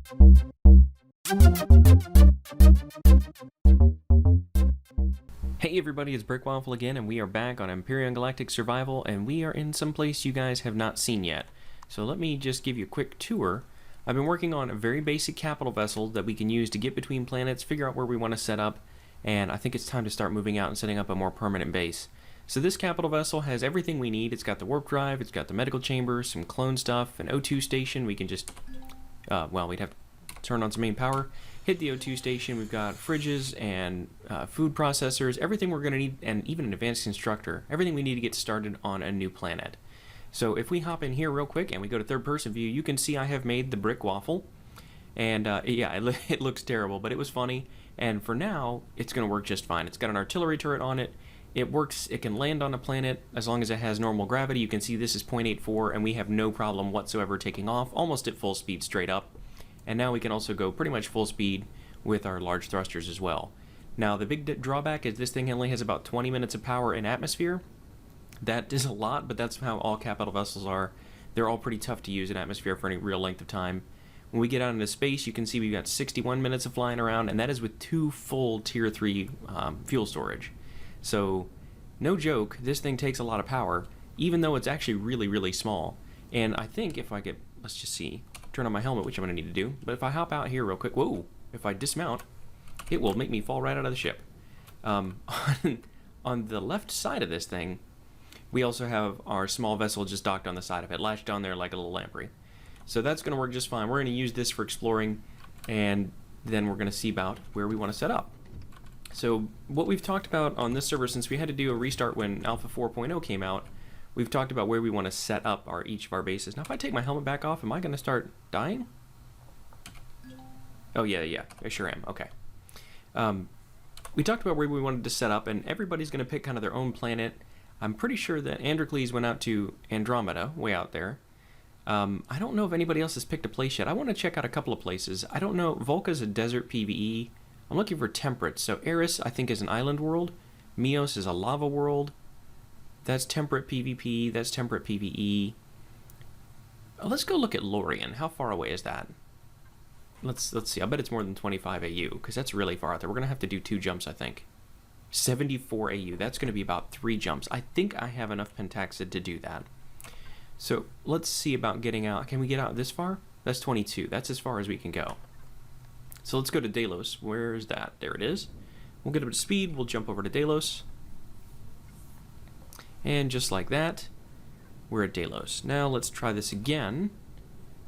Hey everybody, it's Brickwaffle again, and we are back on Empyrion Galactic Survival, and we are in some place you guys have not seen yet. So let me just give you a quick tour. I've been working on a very basic capital vessel that we can use to get between planets, figure out where we want to set up, and I think it's time to start moving out and setting up a more permanent base. So this capital vessel has everything we need. It's got the warp drive, it's got the medical chamber, some clone stuff, an O2 station. We can just, we'd have to turn on some main power. Hit the O2 station. We've got fridges and food processors, everything we're going to need, and even an advanced constructor, everything we need to get started on a new planet. So if we hop in here real quick and we go to third person view, you can see I have made the brick waffle, and yeah, it looks terrible, but it was funny, and for now it's going to work just fine. It's got an artillery turret on it. It works. It can land on a planet as long as it has normal gravity. You can see this is 0.84, and we have no problem whatsoever taking off, almost at full speed straight up. And now we can also go pretty much full speed with our large thrusters as well. Now the big drawback is this thing only has about 20 minutes of power in atmosphere. That is a lot, but that's how all capital vessels are. They're all pretty tough to use in atmosphere for any real length of time. When we get out into space, you can see we've got 61 minutes of flying around, and that is with 2 full Tier 3 fuel storage. So, no joke, this thing takes a lot of power, even though it's actually really, really small. And I think if I get, let's just see, turn on my helmet, which I'm going to need to do. But if I hop out here real quick, whoa, if I dismount, it will make me fall right out of the ship. On the left side of this thing, we also have our small vessel just docked on the side of it, latched on there like a little lamprey. So that's going to work just fine. We're going to use this for exploring, and then we're going to see about where we want to set up. So what we've talked about on this server, since we had to do a restart when Alpha 4.0 came out, we've talked about where we want to set up each of our bases. Now, if I take my helmet back off, am I going to start dying? Oh, yeah, I sure am. Okay. We talked about where we wanted to set up, and everybody's going to pick kind of their own planet. I'm pretty sure that Androcles went out to Andromeda, way out there. I don't know if anybody else has picked a place yet. I want to check out a couple of places. I don't know. Volca's a desert PvE. I'm looking for temperate. So Eris, I think, is an island world. Mios is a lava world. That's temperate PvP. That's temperate PvE. Let's go look at Lorien. How far away is that? Let's see. I bet it's more than 25 AU, because that's really far out there. We're going to have to do 2 jumps, I think. 74 AU. That's going to be about 3 jumps. I think I have enough pentaxid to do that. So let's see about getting out. Can we get out this far? That's 22. That's as far as we can go. So let's go to Delos. Where is that? There it is. We'll get up to speed. We'll jump over to Delos. And just like that, we're at Delos. Now let's try this again.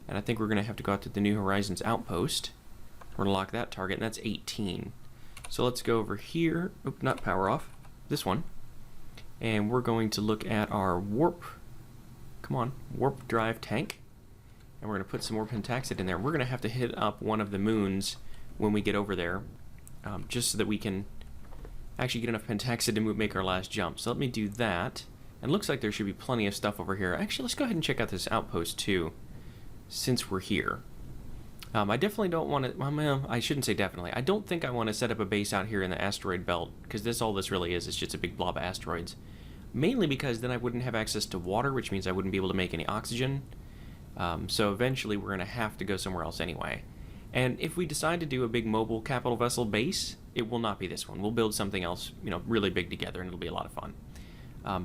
And I think we're going to have to go out to the New Horizons outpost. We're going to lock that target, and that's 18. So let's go over here. Oop, not power off. This one. And we're going to look at our warp. Come on. Warp drive tank. And we're going to put some more pentaxid in there. We're going to have to hit up one of the moons when we get over there. Just so that we can actually get enough pentaxid to make our last jump. So let me do that. And it looks like there should be plenty of stuff over here. Actually, let's go ahead and check out this outpost too, since we're here. I definitely don't want to, well, I shouldn't say definitely. I don't think I want to set up a base out here in the asteroid belt, because all this really is just a big blob of asteroids. Mainly because then I wouldn't have access to water, which means I wouldn't be able to make any oxygen. So eventually we're going to have to go somewhere else anyway. And if we decide to do a big mobile capital vessel base, it will not be this one. We'll build something else, really big together, and it'll be a lot of fun.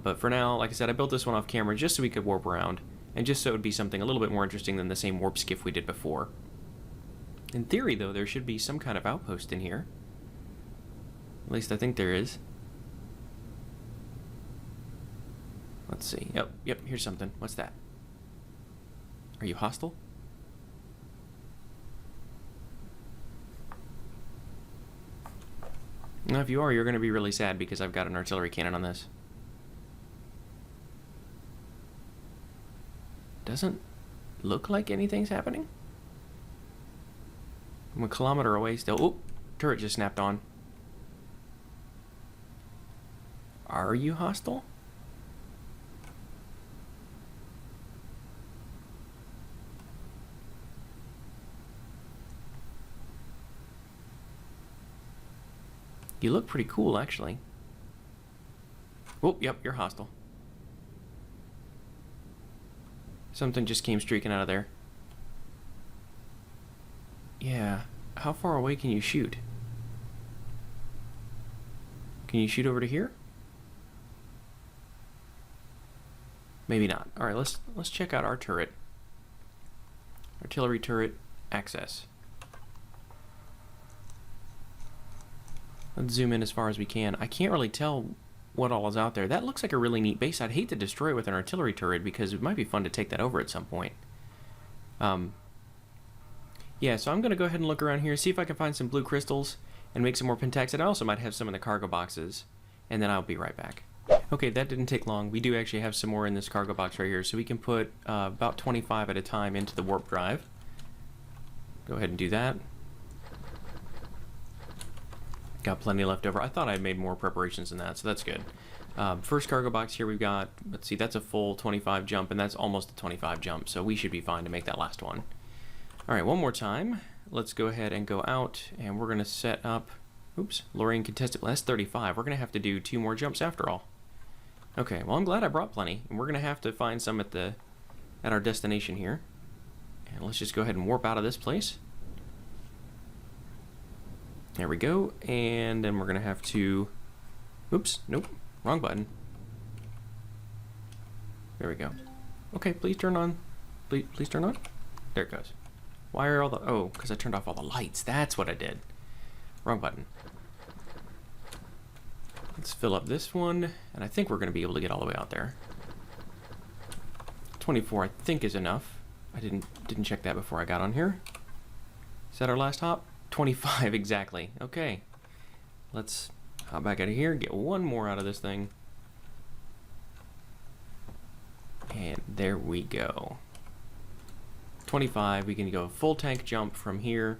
But for now, like I said, I built this one off camera just so we could warp around, and just so it would be something a little bit more interesting than the same warp skiff we did before. In theory, though, there should be some kind of outpost in here. At least I think there is. Let's see. Yep, here's something. What's that? Are you hostile? Now, if you are, you're going to be really sad because I've got an artillery cannon on this. Doesn't look like anything's happening. I'm a kilometer away still. Oh, turret just snapped on. Are you hostile? You look pretty cool, actually. Oh, yep, you're hostile. Something just came streaking out of there. Yeah. How far away can you shoot? Can you shoot over to here? Maybe not. All right, let's check out our turret. Artillery turret access. Let's zoom in as far as we can. I can't really tell what all is out there. That looks like a really neat base. I'd hate to destroy it with an artillery turret because it might be fun to take that over at some point. Yeah, so I'm going to go ahead and look around here, see if I can find some blue crystals and make some more pentaxid. I also might have some in the cargo boxes, and then I'll be right back. Okay, that didn't take long. We do actually have some more in this cargo box right here, so we can put about 25 at a time into the warp drive. Go ahead and do that. Got plenty left over. I thought I'd made more preparations than that, so that's good. First cargo box here, we've got, let's see, that's a full 25 jump, and that's almost a 25 jump, so we should be fine to make that last one. All right, one more time. Let's go ahead and go out, and we're going to set up, oops, Lorraine contested, well, that's 35. We're going to have to do 2 more jumps after all. Okay, well, I'm glad I brought plenty, and we're going to have to find some at our destination here. And let's just go ahead and warp out of this place. There we go, and then we're going to have to, oops, nope, wrong button. There we go. Okay, please turn on, please turn on. There it goes. Why are all the, oh, because I turned off all the lights. That's what I did. Wrong button. Let's fill up this one, and I think we're going to be able to get all the way out there. 24, I think, is enough. I didn't check that before I got on here. Is that our last hop? 25, exactly. Okay. Let's hop back out of here, get one more out of this thing. And there we go. 25, we can go full tank jump from here.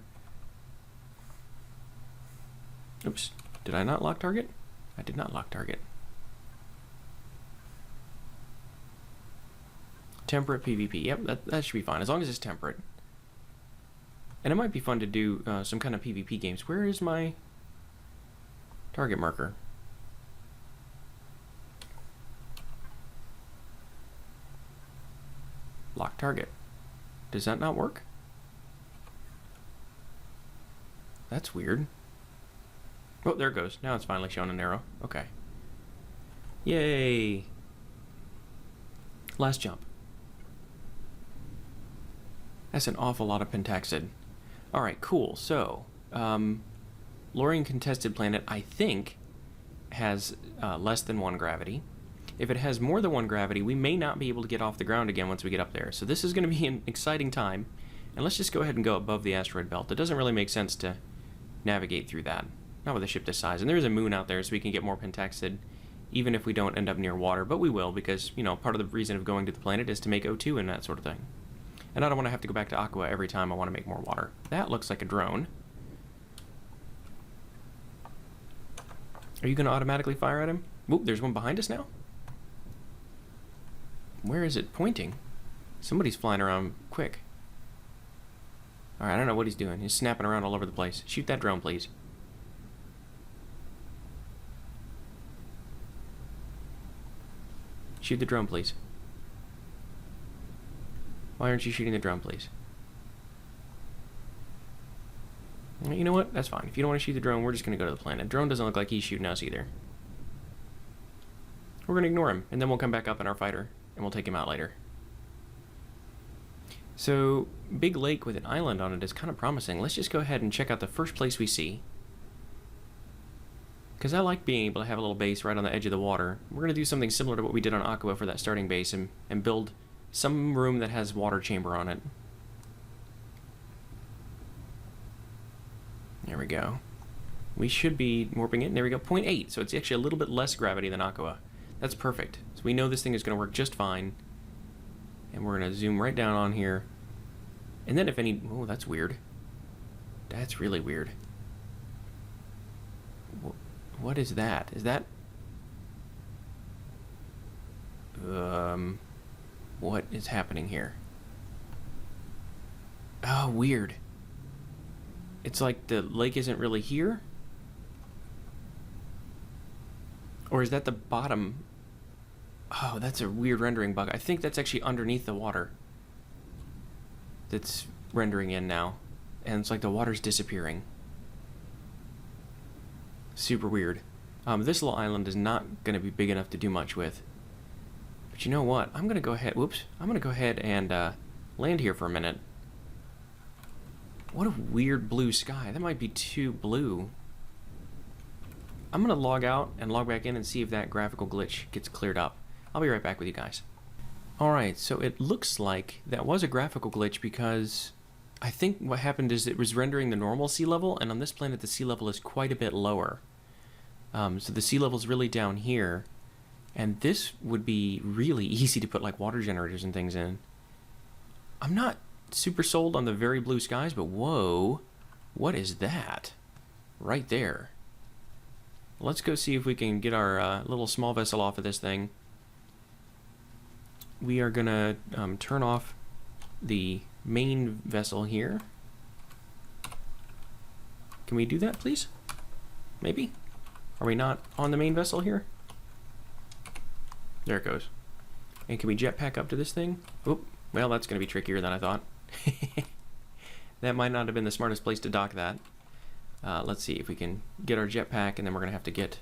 Oops, did I not lock target? I did not lock target. Temperate PvP, yep, that should be fine, as long as it's temperate. And it might be fun to do some kind of PvP games. Where is my target marker? Lock target. Does that not work? That's weird. Oh, there it goes. Now it's finally showing an arrow. Okay. Yay! Last jump. That's an awful lot of pentaxid. Alright, cool. So, Lorraine contested planet, I think, has less than 1 gravity. If it has more than 1 gravity, we may not be able to get off the ground again once we get up there. So this is going to be an exciting time. And let's just go ahead and go above the asteroid belt. It doesn't really make sense to navigate through that. Not with a ship this size. And there is a moon out there, so we can get more pentaxid, even if we don't end up near water. But we will, because, you know, part of the reason of going to the planet is to make O2 and that sort of thing. And I don't want to have to go back to Aqua every time I want to make more water. That looks like a drone. Are you going to automatically fire at him? Oop, there's one behind us now? Where is it pointing? Somebody's flying around quick. Alright, I don't know what he's doing. He's snapping around all over the place. Shoot that drone, please. Shoot the drone, please. Why aren't you shooting the drone, please? You know what? That's fine. If you don't want to shoot the drone, we're just going to go to the planet. Drone doesn't look like he's shooting us either. We're going to ignore him, and then we'll come back up in our fighter, and we'll take him out later. So, big lake with an island on it is kind of promising. Let's just go ahead and check out the first place we see. Because I like being able to have a little base right on the edge of the water. We're going to do something similar to what we did on Aqua for that starting base and build some room that has water chamber on it. There we go. We should be warping it. There we go, 0.8. So it's actually a little bit less gravity than Aqua. That's perfect. So we know this thing is going to work just fine. And we're going to zoom right down on here. And then if any... Oh, that's weird. That's really weird. What is that? Is that... What is happening here? Oh, weird. It's like the lake isn't really here? Or is that the bottom? Oh, that's a weird rendering bug. I think that's actually underneath the water that's rendering in now. and it's like the water's disappearing. Super weird. This little island is not going to be big enough to do much with. But you know what? I'm going to go ahead... Whoops. I'm going to go ahead and land here for a minute. What a weird blue sky. That might be too blue. I'm going to log out and log back in and see if that graphical glitch gets cleared up. I'll be right back with you guys. Alright, so it looks like that was a graphical glitch because I think what happened is it was rendering the normal sea level, and on this planet the sea level is quite a bit lower. So the sea level is really down here, and this would be really easy to put like water generators and things in. I'm not super sold on the very blue skies, but whoa, what is that? Right there. Let's go see if we can get our little small vessel off of this thing. We are gonna turn off the main vessel here. Can we do that, please? Maybe? Are we not on the main vessel here? There it goes. And can we jetpack up to this thing? Oop. Well, that's going to be trickier than I thought. That might not have been the smartest place to dock that. Let's see if we can get our jetpack, and then we're going to have to get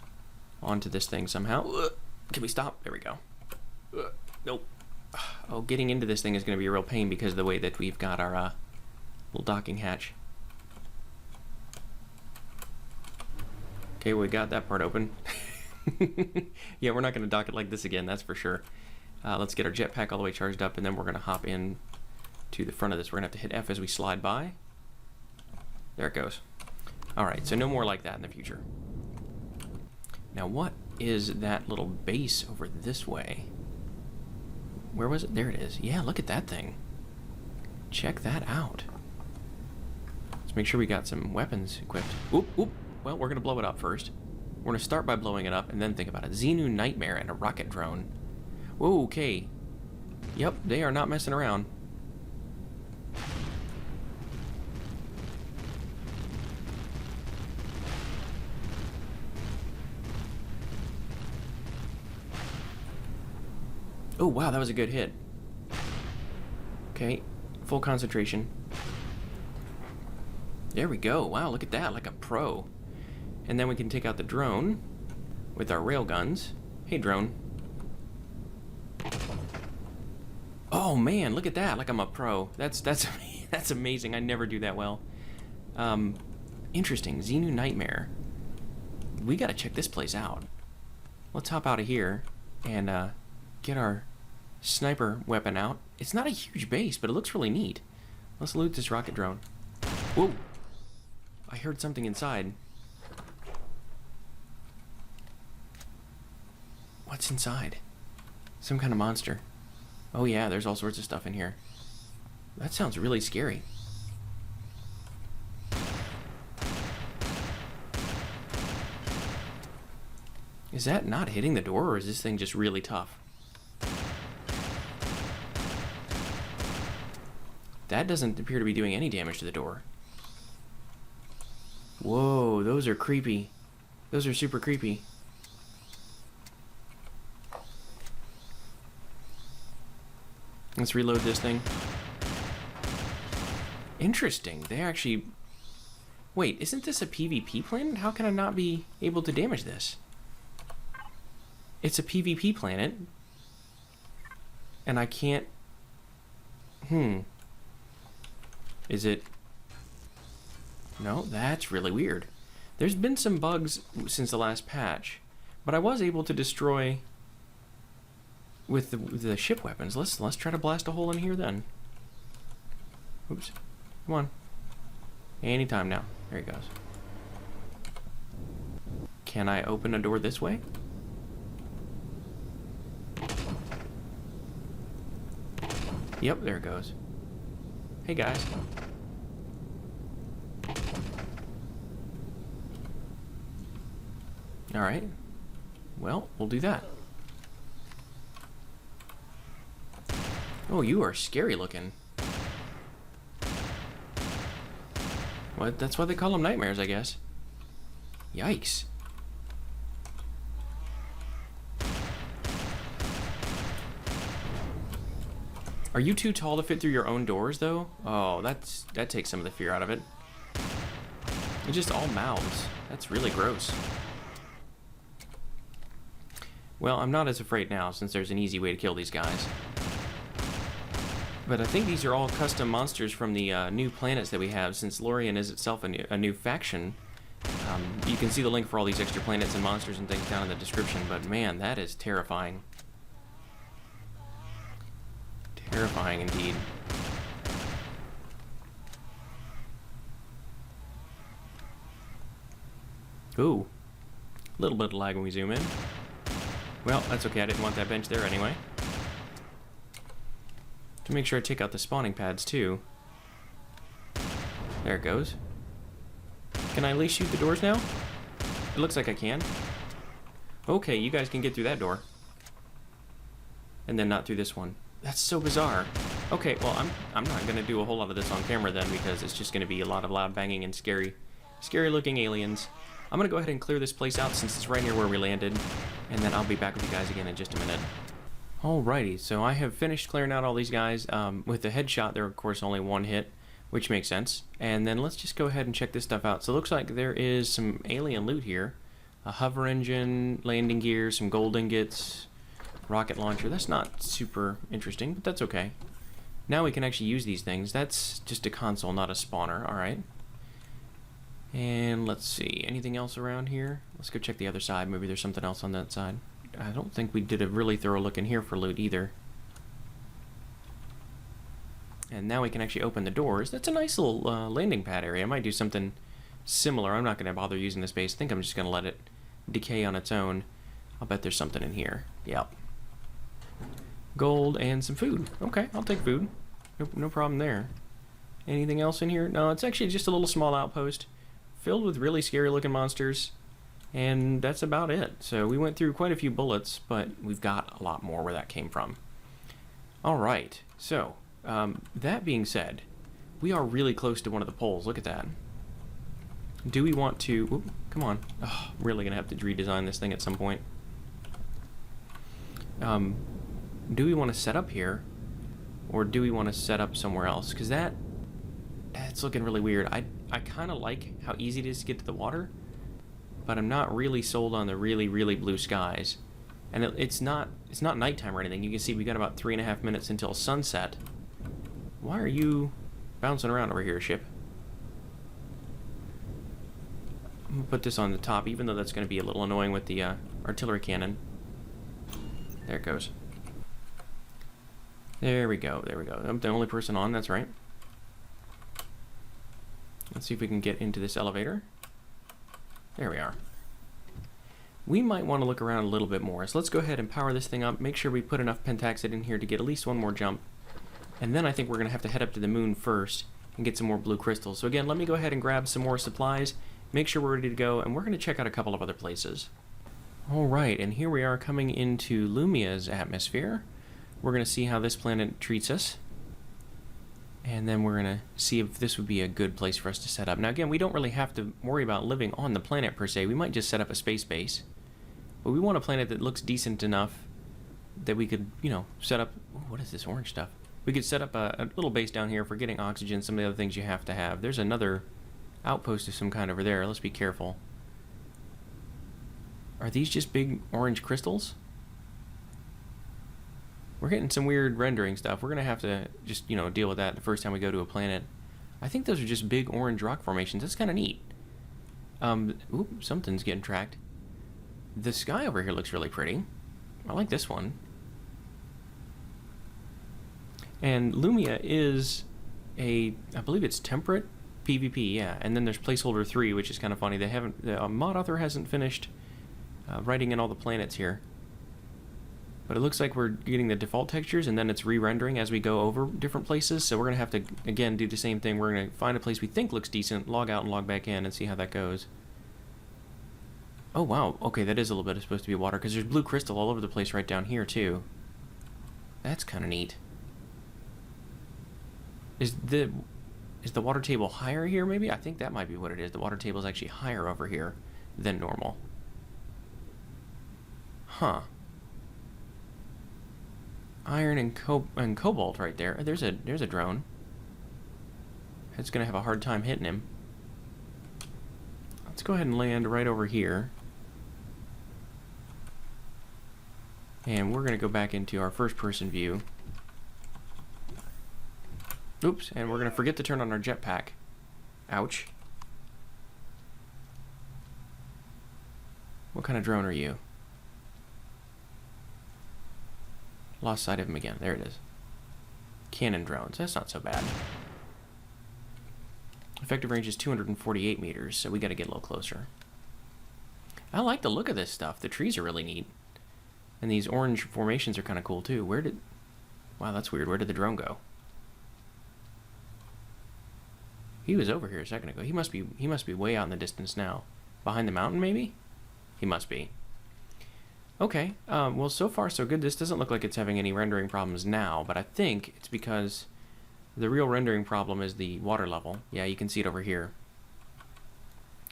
onto this thing somehow. Can we stop? There we go. Nope. Oh, getting into this thing is going to be a real pain because of the way that we've got our little docking hatch. Okay, we got that part open. Yeah, we're not going to dock it like this again, that's for sure. Let's get our jetpack all the way charged up, and then we're going to hop in to the front of this. We're going to have to hit F as we slide by. There it goes. Alright, so no more like that in the future. Now, what is that little base over this way? Where was it? There it is. Yeah, look at that thing. Check that out. Let's make sure we got some weapons equipped. Oop, oop. Well, we're going to blow it up first. We're going to start by blowing it up and then think about it. Xenu Nightmare and a rocket drone. Whoa, okay. Yep, they are not messing around. Oh, wow, that was a good hit. Okay, full concentration. There we go. Wow, look at that, like a pro. And then we can take out the drone with our railguns. Hey, drone. Oh man, look at that! Like I'm a pro. That's that's amazing. I never do that well. Interesting. Xenu Nightmare. We gotta check this place out. Let's hop out of here and get our sniper weapon out. It's not a huge base, but it looks really neat. Let's loot this rocket drone. Whoa! I heard something inside. What's inside? Some kind of monster. Oh yeah, there's all sorts of stuff in here. That sounds really scary. Is that not hitting the door, or is this thing just really tough? That doesn't appear to be doing any damage to the door. Whoa, those are creepy. Those are super creepy. Let's reload this thing. Interesting. They actually... Wait, isn't this a PvP planet? How can I not be able to damage this? It's a PvP planet. And I can't... Is it... No, that's really weird. There's been some bugs since the last patch, but I was able to destroy... with the ship weapons. Let's try to blast a hole in here then. Oops. Come on. Anytime now. There he goes. Can I open a door this way? Yep, there it goes. Hey guys. Alright. Well, we'll do that. Oh, you are scary looking. What? That's why they call them nightmares, I guess. Yikes. Are you too tall to fit through your own doors, though? Oh, that takes some of the fear out of it. It's just all mouths. That's really gross. Well, I'm not as afraid now, since there's an easy way to kill these guys. But I think these are all custom monsters from the new planets that we have, since Lorien is itself a new faction. You can see the link for all these extra planets and monsters and things down in the description, but man, that is terrifying. Terrifying indeed. Ooh. A little bit of lag when we zoom in. Well, that's okay, I didn't want that bench there anyway. To make sure I take out the spawning pads too. There it goes. Can I at least shoot the doors now? It looks like I can. Okay, you guys can get through that door. And then not through this one. That's so bizarre. Okay, well, I'm not going to do a whole lot of this on camera then, because it's just going to be a lot of loud banging and scary looking aliens. I'm going to go ahead and clear this place out since it's right near where we landed, and then I'll be back with you guys again in just a minute. Alrighty, so I have finished clearing out all these guys. With the headshot, there of course only one hit, which makes sense. And then let's just go ahead and check this stuff out. So it looks like there is some alien loot here. A hover engine, landing gear, some gold ingots, rocket launcher. That's not super interesting, but that's okay. Now we can actually use these things. That's just a console, not a spawner. Alright. And let's see, anything else around here? Let's go check the other side. Maybe there's something else on that side. I don't think we did a really thorough look in here for loot either. And now we can actually open the doors. That's a nice little landing pad area. I might do something similar. I'm not going to bother using the space. I think I'm just going to let it decay on its own. I'll bet there's something in here. Yep. Gold and some food. Okay, I'll take food. No problem there. Anything else in here? No, it's actually just a little small outpost filled with really scary looking monsters. And that's about it. So we went through quite a few bullets, but we've got a lot more where that came from. Alright, so that being said, we are really close to one of the poles. Look at that. Do we want to... Oop, come on. Oh, really going to have to redesign this thing at some point. Do we want to set up here? Or do we want to set up somewhere else? Because that's looking really weird. I kind of like how easy it is to get to the water, but I'm not really sold on the really, really blue skies. And it's not nighttime or anything. You can see we got about 3.5 minutes until sunset. Why are you bouncing around over here, ship? I'm gonna put this on the top, even though that's going to be a little annoying with the artillery cannon. There it goes. There we go, there we go. I'm the only person on, that's right. Let's see if we can get into this elevator. There we are. We might want to look around a little bit more. So let's go ahead and power this thing up. Make sure we put enough pentaxid in here to get at least one more jump. And then I think we're going to have to head up to the moon first and get some more blue crystals. So again, let me go ahead and grab some more supplies, make sure we're ready to go, and we're going to check out a couple of other places. Alright, and here we are coming into Lumia's atmosphere. We're going to see how this planet treats us. And then we're going to see if this would be a good place for us to set up. Now again, we don't really have to worry about living on the planet per se. We might just set up a space base. But we want a planet that looks decent enough that we could, you know, set up... Ooh, what is this orange stuff? We could set up a little base down here for getting oxygen, some of the other things you have to have. There's another outpost of some kind over there. Let's be careful. Are these just big orange crystals? We're getting some weird rendering stuff. We're going to have to just, you know, deal with that the first time we go to a planet. I think those are just big orange rock formations. That's kind of neat. Oop, something's getting tracked. The sky over here looks really pretty. I like this one. And Lumia is I believe it's temperate PvP, yeah. And then there's placeholder 3, which is kind of funny. They haven't, the mod author hasn't finished writing in all the planets here. But it looks like we're getting the default textures, and then it's re-rendering as we go over different places. So we're going to have to, again, do the same thing. We're going to find a place we think looks decent, log out and log back in, and see how that goes. Oh, wow. Okay, that is a little bit supposed to be water, because there's blue crystal all over the place right down here, too. That's kind of neat. Is the water table higher here, maybe? I think that might be what it is. The water table is actually higher over here than normal. Huh. iron and cobalt right there. There's a drone. It's gonna have a hard time hitting him. Let's go ahead and land right over here. And we're gonna go back into our first person view. Oops, and we're gonna forget to turn on our jetpack. Ouch. What kind of drone are you? Lost sight of him again. There it is. Cannon drones. That's not so bad. Effective range is 248 meters, so we got to get a little closer. I like the look of this stuff. The trees are really neat. And these orange formations are kind of cool, too. Wow, that's weird. Where did the drone go? He was over here a second ago. He must be way out in the distance now. Behind the mountain, maybe? He must be. Okay, well, so far so good. This doesn't look like it's having any rendering problems now, but I think it's because the real rendering problem is the water level. Yeah, you can see it over here.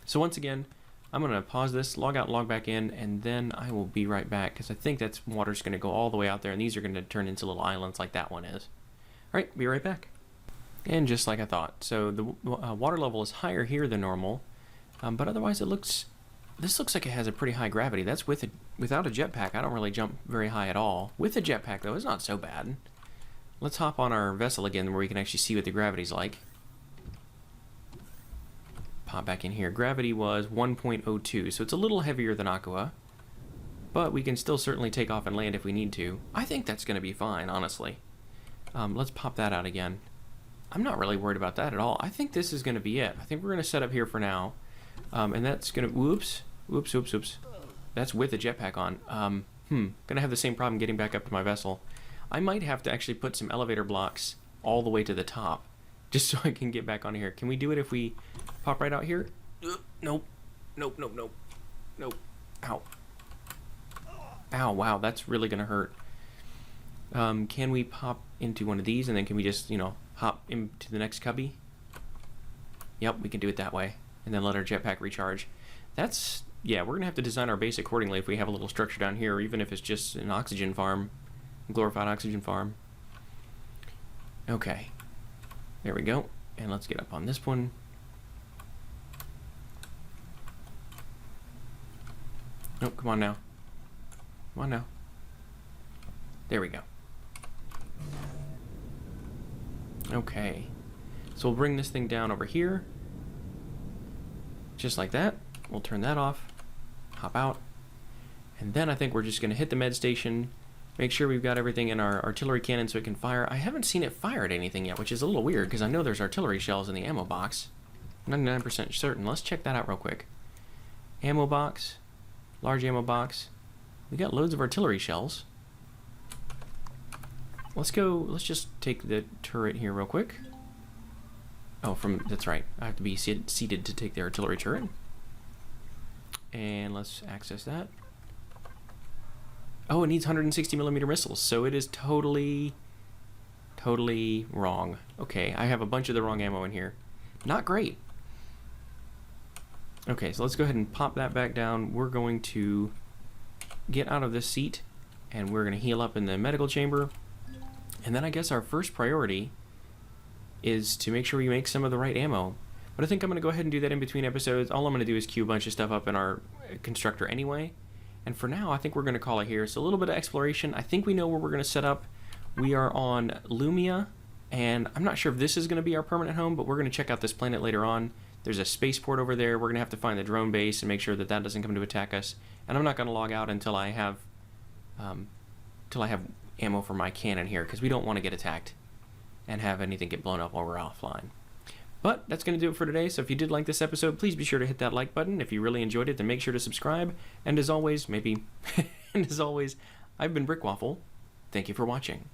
So once again, I'm going to pause this, log out, log back in, and then I will be right back, because I think that's water's going to go all the way out there, and these are going to turn into little islands like that one is. All right, be right back. And just like I thought, so the water level is higher here than normal, but otherwise this looks like it has a pretty high gravity. That's without a jetpack. I don't really jump very high at all. With a jetpack, though, it's not so bad. Let's hop on our vessel again where we can actually see what the gravity's like. Pop back in here. Gravity was 1.02, so it's a little heavier than Aqua, but we can still certainly take off and land if we need to. I think that's going to be fine, honestly. Let's pop that out again. I'm not really worried about that at all. I think this is going to be it. I think we're going to set up here for now. And that's going to... Whoops. That's with a jetpack on. Gonna have the same problem getting back up to my vessel. I might have to actually put some elevator blocks all the way to the top, just so I can get back on here. Can we do it if we pop right out here? Nope. Ow. Ow, wow, that's really gonna hurt. Can we pop into one of these, and then can we just, hop into the next cubby? Yep, we can do it that way. And then let our jetpack recharge. Yeah, we're going to have to design our base accordingly if we have a little structure down here, or even if it's just an oxygen farm, a glorified oxygen farm. Okay. There we go. And let's get up on this one. Oh, come on now. There we go. Okay. So we'll bring this thing down over here. Just like that. We'll turn that off, hop out, and then I think we're just going to hit the med station, make sure we've got everything in our artillery cannon so it can fire. I haven't seen it fire at anything yet, which is a little weird because I know there's artillery shells in the ammo box. 99% certain. Let's check that out real quick. Ammo box, large ammo box. We got loads of artillery shells. Let's just take the turret here real quick. Oh, that's right. I have to be seated to take the artillery turret. And let's access that. Oh, it needs 160mm missiles, so it is totally wrong. Okay, I have a bunch of the wrong ammo in here. Not great. Okay, so let's go ahead and pop that back down. We're going to get out of this seat, and we're going to heal up in the medical chamber. And then I guess our first priority is to make sure we make some of the right ammo. But I think I'm going to go ahead and do that in between episodes. All I'm going to do is queue a bunch of stuff up in our constructor anyway. And for now, I think we're going to call it here. So a little bit of exploration. I think we know where we're going to set up. We are on Lumia, and I'm not sure if this is going to be our permanent home, but we're going to check out this planet later on. There's a spaceport over there. We're going to have to find the drone base and make sure that that doesn't come to attack us. And I'm not going to log out until I have ammo for my cannon here, because we don't want to get attacked and have anything get blown up while we're offline. But that's going to do it for today. So if you did like this episode, please be sure to hit that like button. If you really enjoyed it, then make sure to subscribe. And as always, I've been Brick Waffle. Thank you for watching.